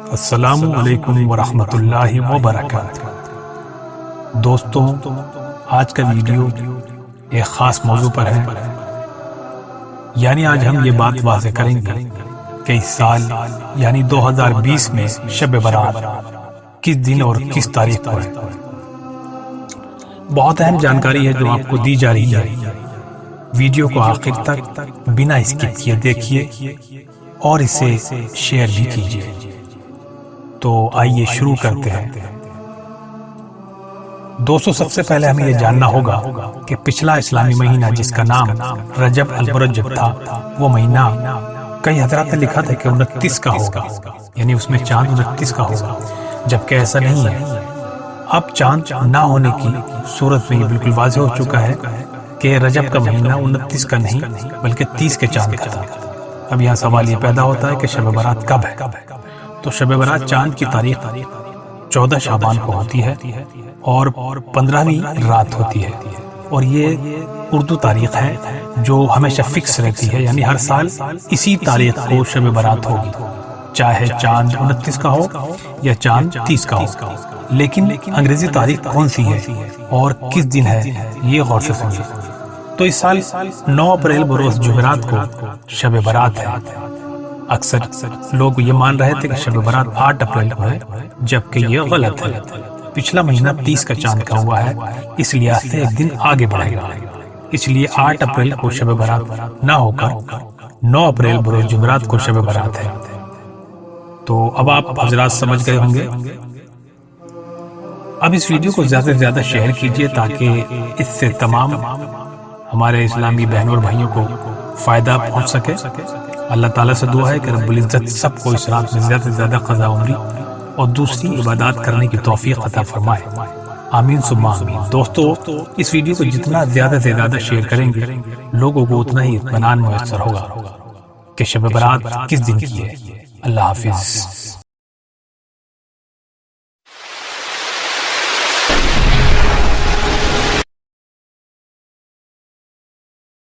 السلام علیکم ورحمۃ اللہ وبرکاتہ۔ دوستوں، آج کا ویڈیو ایک خاص موضوع پر ہے، یعنی آج ہم یہ بات واضح کریں گے کہ اس سال یعنی 2020 میں شب برات کس دن اور کس تاریخ کو ہے۔ بہت اہم جانکاری ہے جو آپ کو دی جا رہی ہے۔ ویڈیو کو آخر تک بنا اسکپ کیے دیکھیے اور اسے شیئر بھی کیجیے۔ تو آئیے شروع کرتے ہیں۔ دوستو، سب سے پہلے ہمیں یہ جاننا ہوگا کہ پچھلا اسلامی مہینہ جس کا نام رجب المرجب تھا، وہ مہینہ کئی حضرات نے لکھا تھا کہ 29 کا ہوگا، یعنی اس میں چاند 29 کا ہوگا، جبکہ ایسا نہیں ہے۔ اب چاند نہ ہونے کی صورت میں یہ بالکل واضح ہو چکا ہے کہ رجب کا مہینہ 29 کا نہیں بلکہ 30 کے چاند کا تھا۔ اب یہاں سوال یہ پیدا ہوتا ہے کہ شب برات کب ہے؟ تو شب برات چاند کی تاریخ 14 شعبان کو ہوتی ہے اور 15ویں رات ہوتی ہے، اور یہ اردو تاریخ ہے جو ہمیشہ فکس رہتی ہے، یعنی ہر سال اسی تاریخ کو شب برات ہوگی، چاہے چاند 29 کا ہو یا چاند 30 کا ہو۔ لیکن انگریزی تاریخ کون سی ہے اور کس دن ہے، یہ غور سے سنیے۔ تو اس سال 9 اپریل بروز جمعرات کو شب برات ہے۔ اکثر لوگ یہ مان رہے تھے کہ شب برات 8 اپریل کو ہے، جبکہ یہ غلط ہے۔ پچھلا مہینہ 30 کا چاند کا ہوا ہے، اس لحاظ سے ایک دن آگے بڑھے گا، اس لیے 8 اپریل کو شب برات نہ ہو کر 9 اپریل بروز جمعرات کو شب برات ہے۔ تو اب آپ حضرات سمجھ گئے ہوں گے۔ اب اس ویڈیو کو زیادہ سے زیادہ شیئر کیجیے تاکہ اس سے تمام ہمارے اسلامی بہنوں اور بھائیوں کو فائدہ پہنچ سکے۔ اللہ تعالیٰ سے دعا ہے کہ رب العزت سب کو اس رات میں زیادہ سے زیادہ قضا عمری اور دوسری عبادات کرنے کی توفیق عطا فرمائے، آمین ثم آمین۔ دوستو، اس ویڈیو کو جتنا زیادہ سے زیادہ شیئر کریں گے، لوگوں کو اتنا ہی اطمینان میسر ہوگا کہ شب برات کس دن کی ہے۔ اللہ حافظ۔